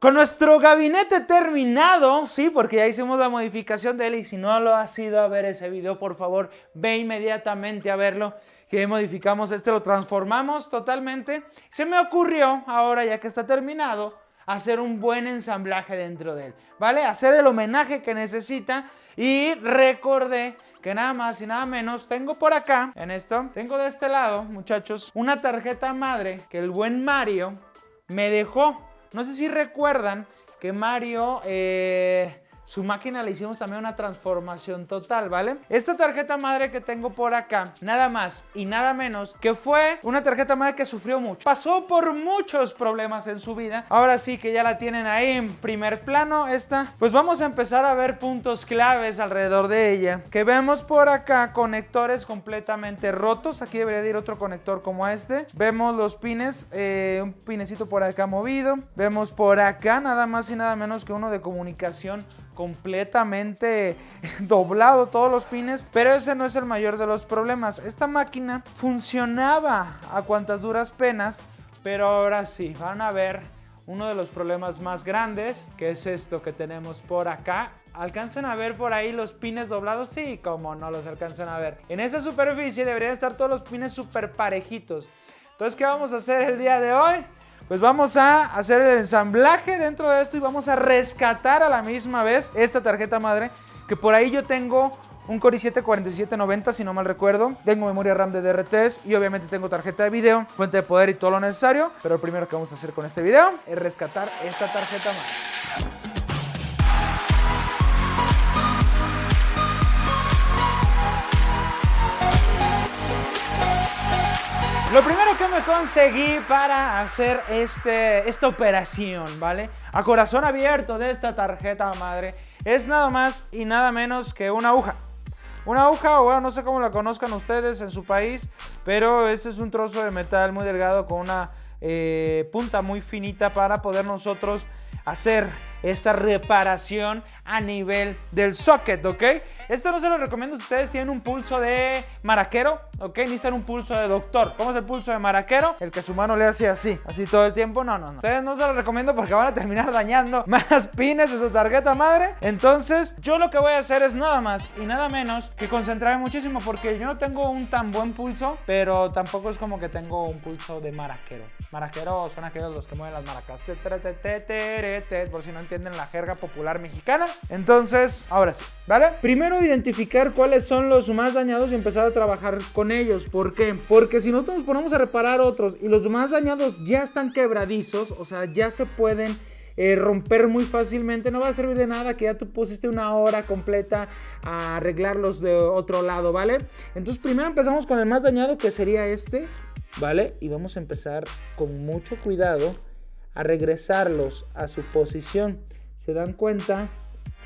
Con nuestro gabinete terminado, sí, porque ya hicimos la modificación de él y si no lo has ido a ver ese video, por favor, ve inmediatamente a verlo, que modificamos lo transformamos totalmente. Se me ocurrió, ahora ya que está terminado, hacer un buen ensamblaje dentro de él, ¿vale? Hacer el homenaje que necesita y recordé que nada más y nada menos tengo por acá, tengo de este lado, muchachos, una tarjeta madre que el buen Mario me dejó. No sé si recuerdan que Mario, su máquina le hicimos también una transformación total, ¿vale? Esta tarjeta madre que tengo por acá, nada más y nada menos que fue una tarjeta madre que sufrió mucho. Pasó por muchos problemas en su vida. Ahora sí que ya la tienen ahí en primer plano pues vamos a empezar a ver puntos claves alrededor de ella. Que vemos por acá conectores completamente rotos. Aquí debería de ir otro conector como este. Vemos los pines, un pinecito por acá movido. Vemos por acá nada más y nada menos que uno de comunicación completamente doblado, todos los pines, pero ese no es el mayor de los problemas. Esta máquina funcionaba a cuantas duras penas, pero ahora sí, van a ver uno de los problemas más grandes, que es esto que tenemos por acá. ¿Alcanzan a ver por ahí los pines doblados? Sí, como no los alcanzan a ver. En esa superficie deberían estar todos los pines súper parejitos. Entonces, ¿qué vamos a hacer el día de hoy? Pues vamos a hacer el ensamblaje dentro de esto y vamos a rescatar a la misma vez esta tarjeta madre, que por ahí yo tengo un Core i7-4790 si no mal recuerdo, tengo memoria RAM de DDR3 y obviamente tengo tarjeta de video, fuente de poder y todo lo necesario, pero lo primero que vamos a hacer con este video es rescatar esta tarjeta madre. Lo primero que me conseguí para hacer esta operación, ¿vale? A corazón abierto de esta tarjeta madre es nada más y nada menos que una aguja. Una aguja, o bueno, no sé cómo la conozcan ustedes en su país, pero este es un trozo de metal muy delgado con una punta muy finita para poder nosotros hacer esta reparación a nivel del socket, ¿ok? Esto no se lo recomiendo si ustedes tienen un pulso de maraquero, ¿ok? Necesitan un pulso de doctor. ¿Cómo es el pulso de maraquero? El que su mano le hace así todo el tiempo. No. Ustedes no se lo recomiendo porque van a terminar dañando más pines de su tarjeta madre. Entonces, yo lo que voy a hacer es nada más y nada menos que concentrarme muchísimo porque yo no tengo un tan buen pulso, pero tampoco es como que tengo un pulso de maraquero. Maraquero son aquellos los que mueven las maracas. Por si no entienden la jerga popular mexicana. Entonces, ahora sí, ¿vale? Primero identificar cuáles son los más dañados y empezar a trabajar con ellos. ¿Por qué? Porque si nosotros nos ponemos a reparar otros y los más dañados ya están quebradizos, o sea, ya se pueden romper muy fácilmente, no va a servir de nada que ya tú pusiste una hora completa a arreglarlos de otro lado, ¿vale? Entonces primero empezamos con el más dañado, que sería este, ¿vale? Y vamos a empezar con mucho cuidado a regresarlos a su posición. ¿Se dan cuenta?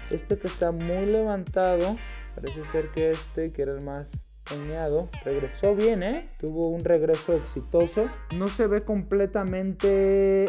Este que está muy levantado, parece ser que que era el más dañado, regresó bien, tuvo un regreso exitoso. No se ve completamente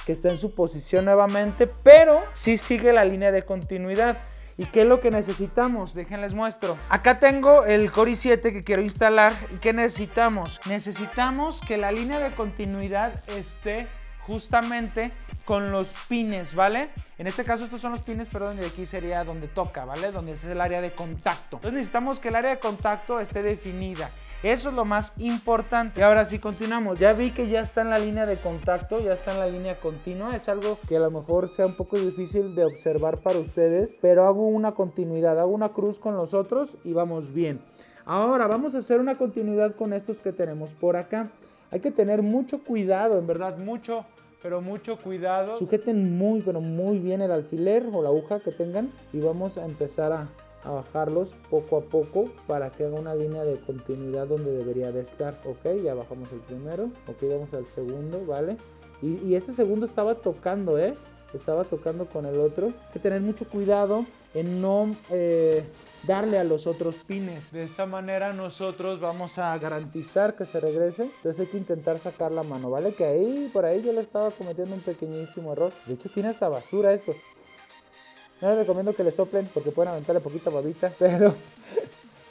que está en su posición nuevamente, pero sí sigue la línea de continuidad. ¿Y qué es lo que necesitamos? Déjenles muestro. Acá tengo el Core i7 que quiero instalar. ¿Y qué necesitamos? Necesitamos que la línea de continuidad esté justamente con los pines, ¿vale? En este caso estos son los pines, perdón, y aquí sería donde toca, ¿vale? Donde es el área de contacto. Entonces necesitamos que el área de contacto esté definida. Eso es lo más importante. Y ahora sí continuamos. Ya vi que ya está en la línea de contacto, ya está en la línea continua. Es algo que a lo mejor sea un poco difícil de observar para ustedes, pero hago una continuidad, hago una cruz con los otros y vamos bien. Ahora vamos a hacer una continuidad con estos que tenemos por acá. Hay que tener mucho cuidado, en verdad, mucho cuidado. Sujeten muy, pero muy bien el alfiler o la aguja que tengan y vamos a empezar a bajarlos poco a poco para que haga una línea de continuidad donde debería de estar. Ok, ya bajamos el primero. Ok, vamos al segundo, ¿vale? Y este segundo estaba tocando, estaba tocando con el otro. Hay que tener mucho cuidado en no darle a los otros pines. De esta manera nosotros vamos a garantizar que se regrese. Entonces hay que intentar sacar la mano, ¿vale? Que ahí, por ahí yo le estaba cometiendo un pequeñísimo error. De hecho tiene hasta basura esto. No les recomiendo que le soplen porque pueden aventarle poquita babita, pero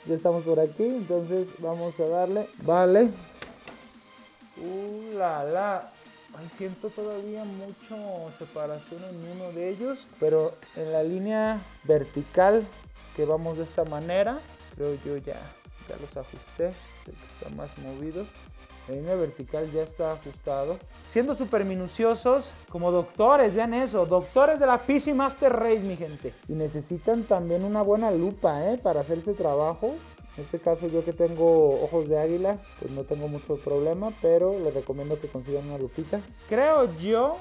ya estamos por aquí. Entonces vamos a darle, vale. La. Ahí siento todavía mucho separación en uno de ellos, pero en la línea vertical que vamos de esta manera, creo yo ya los ajusté, el que está más movido. La línea vertical ya está ajustado. Siendo súper minuciosos, como doctores, vean eso, doctores de la PC Master Race, mi gente. Y necesitan también una buena lupa, para hacer este trabajo. En este caso yo que tengo ojos de águila, pues no tengo mucho problema, pero les recomiendo que consigan una lupita. Creo yo,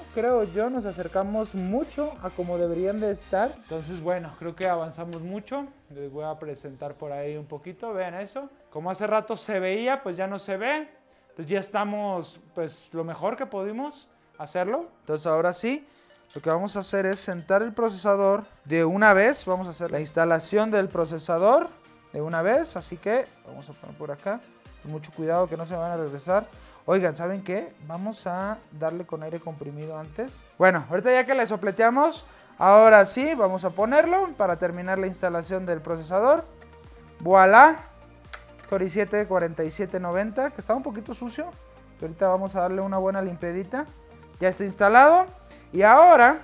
nos acercamos mucho a como deberían de estar. Entonces bueno, creo que avanzamos mucho. Les voy a presentar por ahí un poquito, vean eso. Como hace rato se veía, pues ya no se ve. Entonces ya estamos, pues lo mejor que pudimos hacerlo. Entonces ahora sí, lo que vamos a hacer es sentar el procesador de una vez. Vamos a hacer la instalación del procesador de una vez, así que vamos a poner por acá, con mucho cuidado que no se van a regresar. Oigan, ¿saben qué? Vamos a darle con aire comprimido antes. Bueno, ahorita ya que le sopleteamos, ahora sí, vamos a ponerlo para terminar la instalación del procesador. Voilà, Core i7 4790, que estaba un poquito sucio, pero ahorita vamos a darle una buena limpiadita. Ya está instalado, y ahora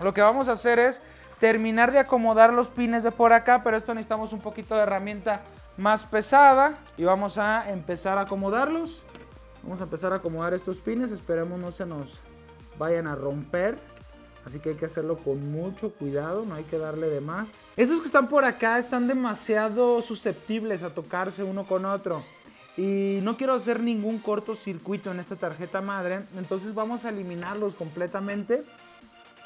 lo que vamos a hacer es terminar de acomodar los pines de por acá, pero esto necesitamos un poquito de herramienta más pesada y vamos a empezar a acomodarlos. Vamos a empezar a acomodar estos pines, esperemos no se nos vayan a romper, así que hay que hacerlo con mucho cuidado, no hay que darle de más. Estos que están por acá están demasiado susceptibles a tocarse uno con otro y no quiero hacer ningún cortocircuito en esta tarjeta madre, entonces vamos a eliminarlos completamente.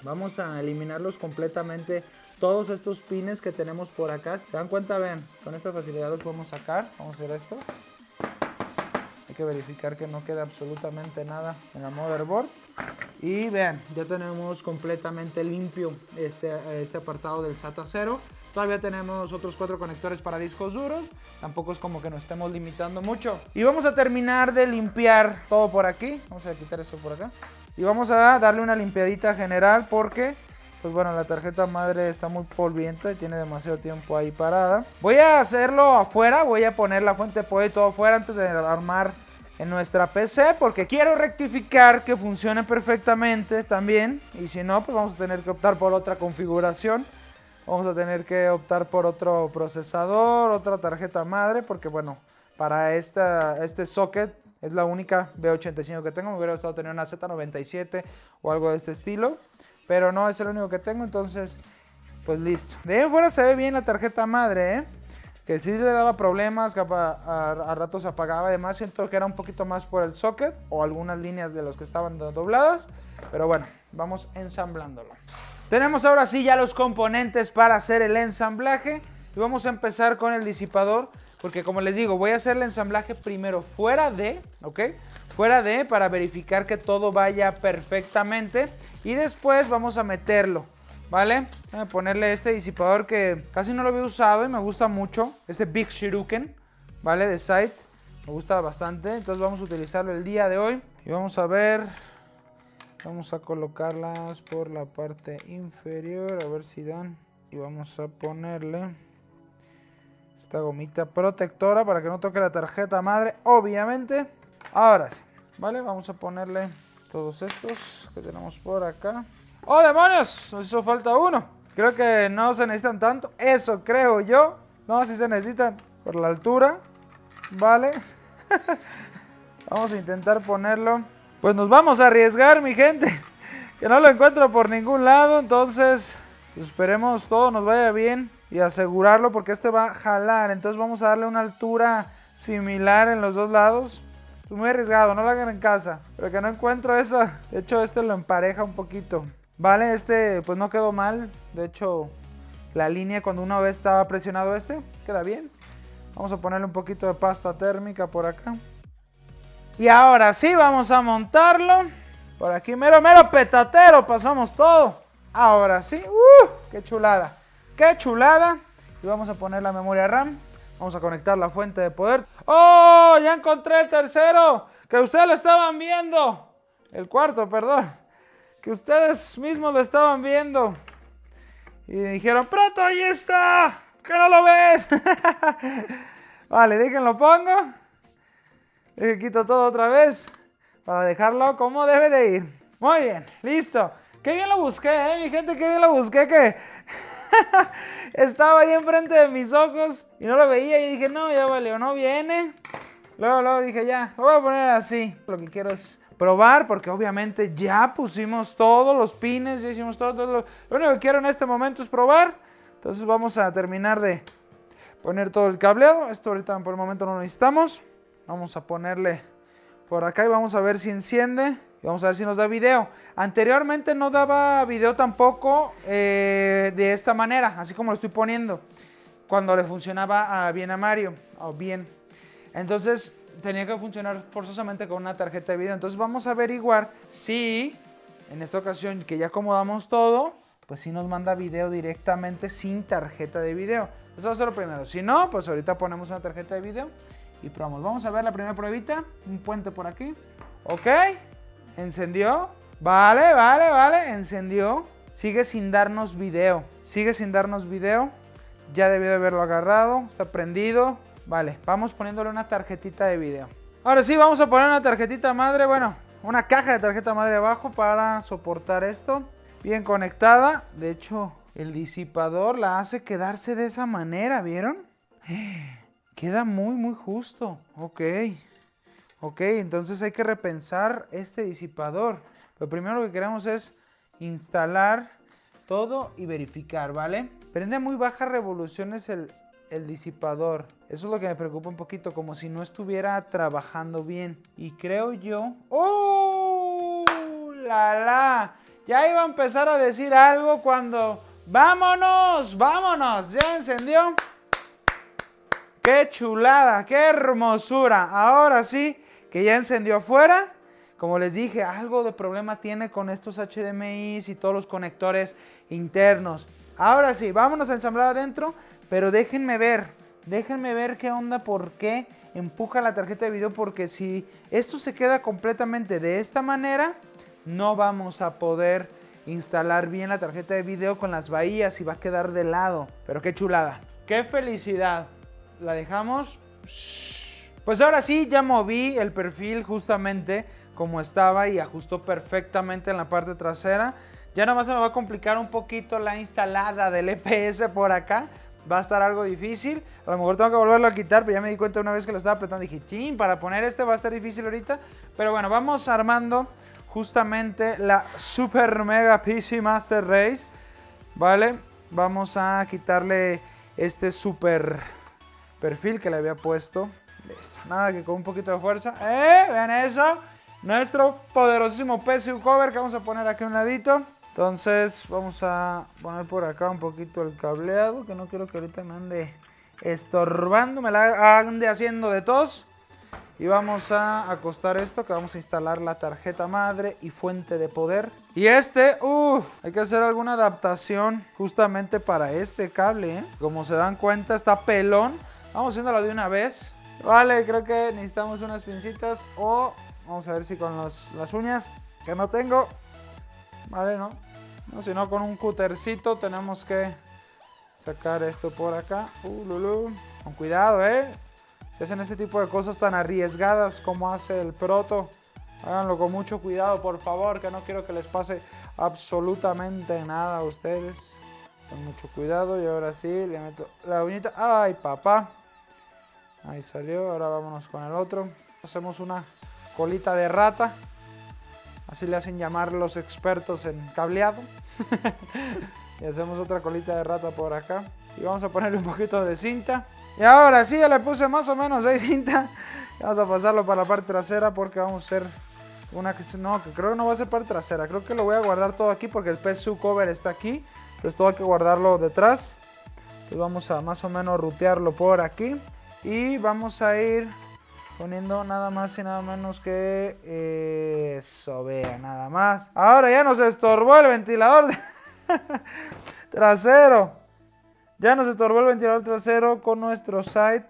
Vamos a eliminarlos completamente, todos estos pines que tenemos por acá. ¿Se dan cuenta? Vean, con esta facilidad los podemos sacar. Vamos a hacer esto. Hay que verificar que no quede absolutamente nada en la motherboard. Y vean, ya tenemos completamente limpio este apartado del SATA 0. Todavía tenemos otros 4 conectores para discos duros. Tampoco es como que nos estemos limitando mucho. Y vamos a terminar de limpiar todo por aquí. Vamos a quitar esto por acá. Y vamos a darle una limpiadita general porque, pues bueno, la tarjeta madre está muy polvienta y tiene demasiado tiempo ahí parada. Voy a hacerlo afuera, voy a poner la fuente de poder y todo afuera antes de armar en nuestra PC porque quiero rectificar que funcione perfectamente también. Y si no, pues vamos a tener que optar por otra configuración. Vamos a tener que optar por otro procesador, otra tarjeta madre, porque bueno, para este socket es la única B85 que tengo. Me hubiera gustado tener una Z97 o algo de este estilo, pero no es el único que tengo, entonces pues listo. De ahí en fuera se ve bien la tarjeta madre, que sí le daba problemas, que a ratos se apagaba. Además siento que era un poquito más por el socket o algunas líneas de los que estaban dobladas, pero bueno, vamos ensamblándolo. Tenemos ahora sí ya los componentes para hacer el ensamblaje y vamos a empezar con el disipador. Porque como les digo, voy a hacer el ensamblaje primero fuera de, ¿ok? Fuera de, para verificar que todo vaya perfectamente. Y después vamos a meterlo, ¿vale? Voy a ponerle este disipador que casi no lo había usado y me gusta mucho. Este Big Shuriken, ¿vale? De Site. Me gusta bastante. Entonces vamos a utilizarlo el día de hoy. Y vamos a ver. Vamos a colocarlas por la parte inferior. A ver si dan. Y vamos a ponerle esta gomita protectora para que no toque la tarjeta madre, obviamente. Ahora sí, ¿vale? Vamos a ponerle todos estos que tenemos por acá. ¡Oh, demonios! Nos hizo falta uno. Creo que no se necesitan tanto. Eso creo yo. No, sí se necesitan por la altura. ¿Vale? Vamos a intentar ponerlo. Pues nos vamos a arriesgar, mi gente. Que no lo encuentro por ningún lado. Entonces, pues esperemos todo nos vaya bien. Y asegurarlo porque este va a jalar. Entonces vamos a darle una altura similar en los dos lados. Es muy arriesgado, no lo hagan en casa. Pero que no encuentro esa. De hecho este lo empareja un poquito. Vale, este pues no quedó mal. De hecho la línea cuando una vez estaba presionado queda bien. Vamos a ponerle un poquito de pasta térmica por acá. Y ahora sí vamos a montarlo. Por aquí mero petatero pasamos todo. Ahora sí, qué chulada. ¡Qué chulada! Y vamos a poner la memoria RAM. Vamos a conectar la fuente de poder. ¡Oh! Ya encontré el tercero. Que ustedes lo estaban viendo. El cuarto, perdón. Que ustedes mismos lo estaban viendo. Y dijeron, ¡Prato, ahí está! ¿Que no lo ves? Vale, déjenlo pongo. Quito todo otra vez. para dejarlo como debe de ir. Muy bien, listo. Qué bien lo busqué, mi gente, qué bien lo busqué, que estaba ahí enfrente de mis ojos y no lo veía y dije, no, ya valió, no viene. Luego dije, ya, lo voy a poner así. Lo que quiero es probar, porque obviamente ya pusimos todos los pines, ya hicimos todo. Lo único que quiero en este momento es probar. Entonces vamos a terminar de poner todo el cableado. Esto ahorita por el momento no lo necesitamos. Vamos a ponerle por acá y vamos a ver si enciende. Y vamos a ver si nos da video. Anteriormente no daba video tampoco de esta manera, así como lo estoy poniendo. Cuando le funcionaba bien a Mario, o bien. Entonces tenía que funcionar forzosamente con una tarjeta de video. Entonces vamos a averiguar si en esta ocasión que ya acomodamos todo, pues si nos manda video directamente sin tarjeta de video. Eso va a ser lo primero. Si no, pues ahorita ponemos una tarjeta de video y probamos. Vamos a ver la primera pruebita. Un puente por aquí. Ok. Encendió. Vale. Encendió. Sigue sin darnos video. Ya debió de haberlo agarrado. Está prendido. Vale, vamos poniéndole una tarjetita de video. Ahora sí, vamos a poner una tarjetita madre. Bueno, una caja de tarjeta madre abajo para soportar esto. Bien conectada. De hecho, el disipador la hace quedarse de esa manera, ¿vieron? Queda muy justo. Ok, entonces hay que repensar este disipador. Pero primero lo que queremos es instalar todo y verificar, ¿vale? Prende a muy bajas revoluciones el disipador. Eso es lo que me preocupa un poquito, como si no estuviera trabajando bien. Y creo yo... ¡Oh! ¡La! Ya iba a empezar a decir algo cuando... ¡Vámonos! ¿Ya encendió? ¡Qué chulada! ¡Qué hermosura! Ahora sí que ya encendió afuera. Como les dije, algo de problema tiene con estos HDMI y todos los conectores internos. Ahora sí, vámonos a ensamblar adentro. Pero déjenme ver qué onda, por qué empuja la tarjeta de video. Porque si esto se queda completamente de esta manera, no vamos a poder instalar bien la tarjeta de video con las bahías y va a quedar de lado. Pero qué chulada, qué felicidad. La dejamos. Pues ahora sí, ya moví el perfil justamente como estaba y ajustó perfectamente en la parte trasera. Ya nomás se me va a complicar un poquito la instalada del EPS por acá. Va a estar algo difícil. A lo mejor tengo que volverlo a quitar, pero ya me di cuenta una vez que lo estaba apretando. Dije, chin, para poner este va a estar difícil ahorita. Pero bueno, vamos armando justamente la Super Mega PC Master Race. ¿Vale? Vamos a quitarle este super perfil que le había puesto. Listo. Nada que con un poquito de fuerza. Vean eso. Nuestro poderosísimo PSU cover que vamos a poner aquí a un ladito. Entonces vamos a poner por acá un poquito el cableado, que no quiero que ahorita me ande estorbando, me la ande haciendo de tos. Y vamos a acostar esto, que vamos a instalar la tarjeta madre y fuente de poder. Y hay que hacer alguna adaptación justamente para este cable, ¿eh? Como se dan cuenta, está pelón. Vamos haciéndolo de una vez. Vale, creo que necesitamos unas pincitas o vamos a ver si con las uñas, que no tengo. Vale, no, si no con un cútercito tenemos que sacar esto por acá. Con cuidado, si hacen este tipo de cosas tan arriesgadas como hace el Proto, háganlo con mucho cuidado, por favor, que no quiero que les pase absolutamente nada a ustedes. Con mucho cuidado. Y ahora sí, le meto la uñita. ¡Ay, papá! Ahí salió. Ahora vámonos con el otro. Hacemos una colita de rata. Así le hacen llamar los expertos en cableado. Y hacemos otra colita de rata por acá. Y vamos a ponerle un poquito de cinta. Y ahora sí, ya le puse más o menos de cinta. Vamos a pasarlo para la parte trasera porque vamos a hacer una... No, que creo que no va a ser parte trasera. Creo que lo voy a guardar todo aquí porque el PSU cover está aquí. Entonces todo hay que guardarlo detrás. Entonces vamos a más o menos rutearlo por aquí. Y vamos a ir poniendo nada más y nada menos que eso, vean, nada más. Ahora ya nos estorbó el ventilador trasero. Ya nos estorbó el ventilador trasero con nuestro site,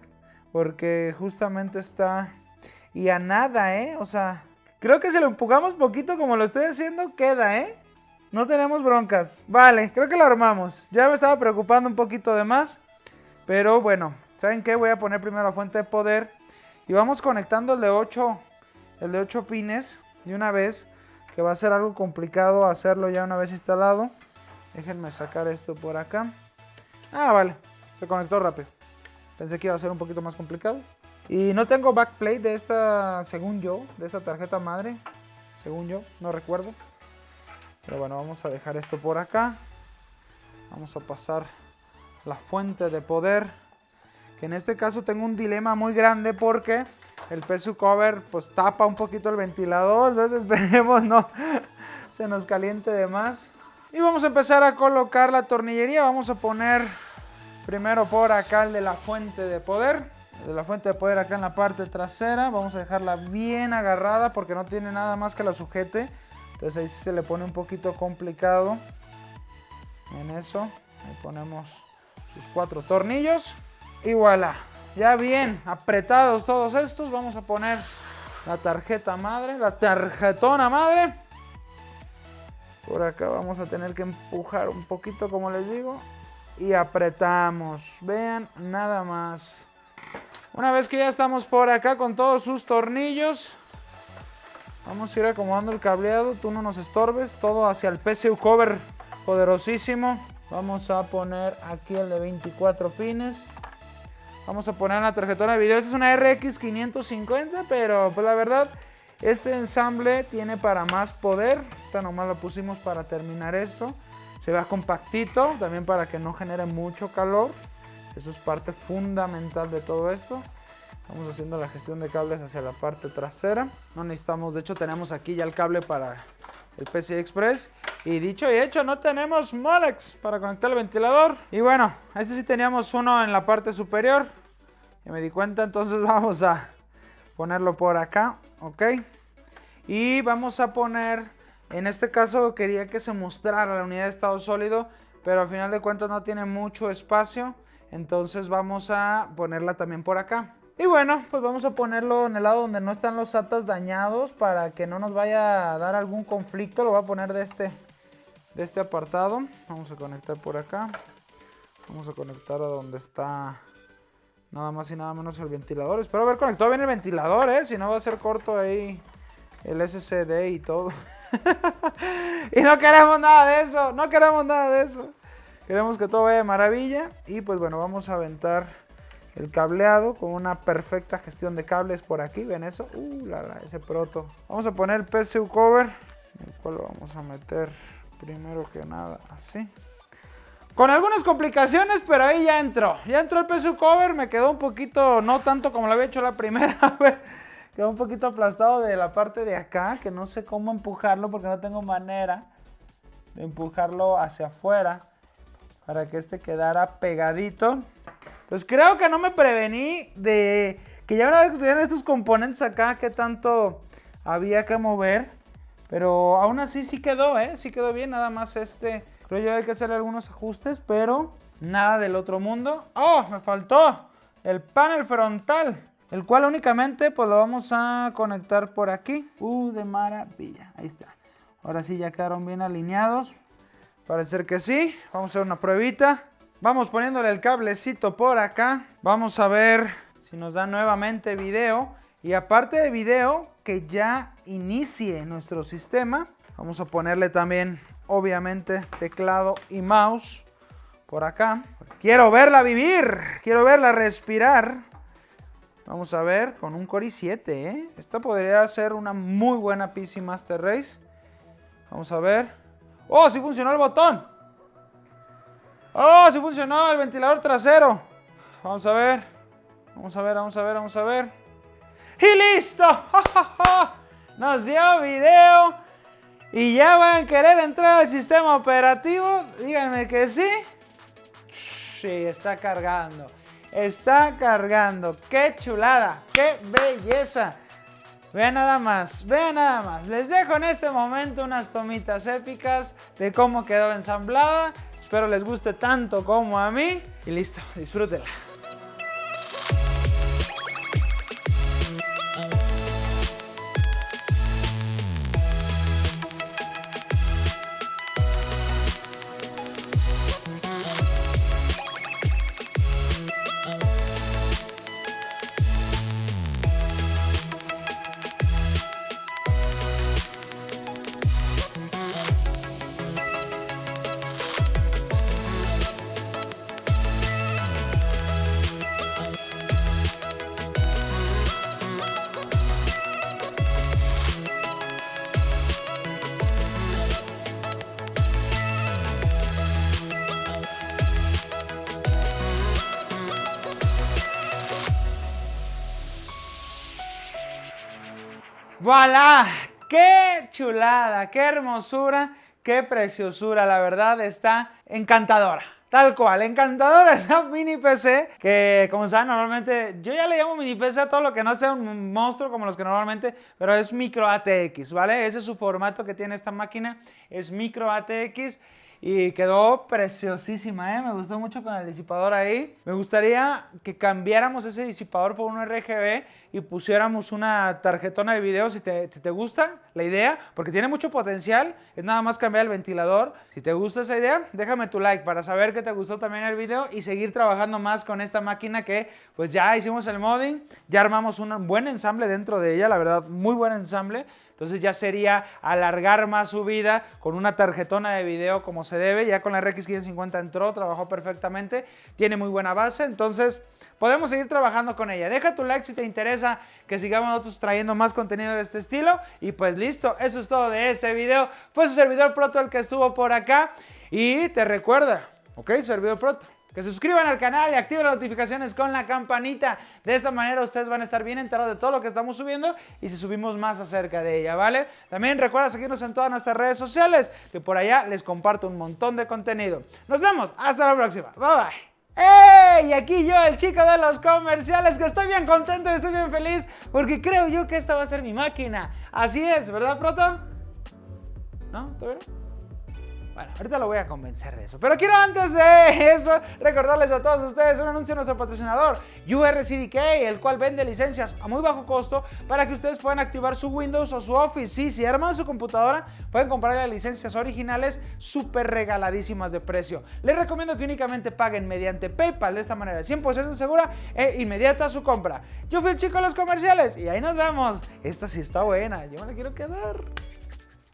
porque justamente está y a nada, o sea, creo que si lo empujamos poquito como lo estoy haciendo, queda, no tenemos broncas. Vale, creo que lo armamos. Ya me estaba preocupando un poquito de más, pero bueno, ¿saben qué? Voy a poner primero la fuente de poder y vamos conectando el de 8 el de 8 pines de una vez, que va a ser algo complicado hacerlo ya una vez instalado. Déjenme sacar esto por acá. Ah, vale, se conectó rápido. Pensé que iba a ser un poquito más complicado. Y no tengo backplate de esta, según yo, de esta tarjeta madre. Según yo, no recuerdo. Pero bueno, vamos a dejar esto por acá. Vamos a pasar la fuente de poder. Que en este caso tengo un dilema muy grande porque el PSU cover pues tapa un poquito el ventilador. Entonces esperemos no se nos caliente de más. Y vamos a empezar a colocar la tornillería. Vamos a poner primero por acá el de la fuente de poder. El de la fuente de poder acá en la parte trasera. Vamos a dejarla bien agarrada porque no tiene nada más que la sujete. Entonces ahí sí se le pone un poquito complicado. En eso. Ahí ponemos sus 4 tornillos. Y voilà. Ya bien apretados todos estos. Vamos a poner la tarjeta madre. La tarjetona madre. Por acá vamos a tener que empujar un poquito, como les digo. Y apretamos. Vean nada más. Una vez que ya estamos por acá con todos sus tornillos, vamos a ir acomodando el cableado. Tú no nos estorbes. Todo hacia el PSU cover poderosísimo. Vamos a poner aquí el de 24 pines. Vamos a poner la tarjetona de video. Esta es una RX 550, pero pues la verdad, este ensamble tiene para más poder. Esta nomás lo pusimos para terminar esto. Se vea compactito, también para que no genere mucho calor. Eso es parte fundamental de todo esto. Estamos haciendo la gestión de cables hacia la parte trasera. No necesitamos, de hecho tenemos aquí ya el cable para el PCI Express. Y dicho y hecho, no tenemos Molex para conectar el ventilador. Y bueno, este sí teníamos uno en la parte superior. Ya me di cuenta, entonces vamos a ponerlo por acá, ok. Y vamos a poner, en este caso quería que se mostrara la unidad de estado sólido, pero al final de cuentas no tiene mucho espacio. Entonces vamos a ponerla también por acá. Y bueno, pues vamos a ponerlo en el lado donde no están los SATAs dañados para que no nos vaya a dar algún conflicto. Lo voy a poner de este apartado. Vamos a conectar por acá. Vamos a conectar a donde está nada más y nada menos el ventilador. Espero haber conectado bien el ventilador, si no va a ser corto ahí el SSD y todo. Y no queremos nada de eso, no queremos nada de eso. Queremos que todo vaya de maravilla. Y pues bueno, vamos a aventar el cableado con una perfecta gestión de cables por aquí. ¿Ven eso? Ese proto. Vamos a poner el PSU cover, el cual lo vamos a meter primero que nada así. Con algunas complicaciones, pero ahí ya entró. Ya entró el PSU cover. Me quedó un poquito, no tanto como lo había hecho la primera vez. Quedó un poquito aplastado de la parte de acá, que no sé cómo empujarlo porque no tengo manera de empujarlo hacia afuera para que este quedara pegadito. Entonces creo que no me prevení de que ya una vez que estuvieran estos componentes acá, que tanto había que mover. Pero aún así sí quedó, sí quedó bien. Nada más creo yo hay que hacerle algunos ajustes, pero nada del otro mundo. ¡Oh! Me faltó el panel frontal, el cual únicamente pues lo vamos a conectar por aquí. De maravilla. Ahí está. Ahora sí ya quedaron bien alineados. Parece ser que sí. Vamos a hacer una pruebita. Vamos poniéndole el cablecito por acá. Vamos a ver si nos da nuevamente video. Y aparte de video, que ya inicie nuestro sistema. Vamos a ponerle también, obviamente, teclado y mouse por acá. Quiero verla vivir. Quiero verla respirar. Vamos a ver con un Core i7, Esta podría ser una muy buena PC Master Race. Vamos a ver. ¡Oh, sí funcionó el botón! ¡Oh, sí funcionó el ventilador trasero! Vamos a ver. Vamos a ver, vamos a ver, vamos a ver. ¡Y listo! Nos dio video. Y ya van a querer entrar al sistema operativo. Díganme que sí. Sí, está cargando. Está cargando. ¡Qué chulada! ¡Qué belleza! Vean nada más, vean nada más. Les dejo en este momento unas tomitas épicas de cómo quedó ensamblada. Espero les guste tanto como a mí. Y listo, disfrútenla. ¡Voilá! ¡Qué chulada! ¡Qué hermosura! ¡Qué preciosura! La verdad está encantadora. Tal cual, encantadora esta mini PC que, como saben, normalmente yo ya le llamo mini PC a todo lo que no sea un monstruo como los que normalmente, pero es micro ATX, ¿vale? Ese es su formato que tiene esta máquina, es micro ATX. Y quedó preciosísima, ¿eh? Me gustó mucho con el disipador ahí. Me gustaría que cambiáramos ese disipador por un RGB y pusiéramos una tarjetona de video si te gusta la idea, porque tiene mucho potencial. Es nada más cambiar el ventilador. Si te gusta esa idea, déjame tu like para saber que te gustó también el video y seguir trabajando más con esta máquina que pues ya hicimos el modding, ya armamos un buen ensamble dentro de ella, la verdad, muy buen ensamble. Entonces ya sería alargar más su vida con una tarjetona de video como se debe. Ya con la RX 550 entró, trabajó perfectamente, tiene muy buena base, entonces podemos seguir trabajando con ella. Deja tu like si te interesa que sigamos nosotros trayendo más contenido de este estilo. Y pues listo, eso es todo de este video. Fue su servidor Proto el que estuvo por acá. Y te recuerda, ok, servidor Proto, que se suscriban al canal y activen las notificaciones con la campanita. De esta manera ustedes van a estar bien enterados de todo lo que estamos subiendo y si subimos más acerca de ella, ¿vale? También recuerda seguirnos en todas nuestras redes sociales, que por allá les comparto un montón de contenido. Nos vemos, hasta la próxima. Bye bye. ¡Ey! Y aquí yo, el chico de los comerciales, que estoy bien contento y estoy bien feliz porque creo yo que esta va a ser mi máquina. Así es, ¿verdad, Proto? ¿No? ¿Todavía no? Bueno, ahorita lo voy a convencer de eso. Pero quiero antes de eso recordarles a todos ustedes un anuncio de nuestro patrocinador, URCDK, el cual vende licencias a muy bajo costo para que ustedes puedan activar su Windows o su Office. Sí, si arman su computadora, pueden comprar las licencias originales súper regaladísimas de precio. Les recomiendo que únicamente paguen mediante PayPal, de esta manera 100% segura e inmediata su compra. Yo fui el chico de los comerciales y ahí nos vemos. Esta sí está buena, yo me la quiero quedar.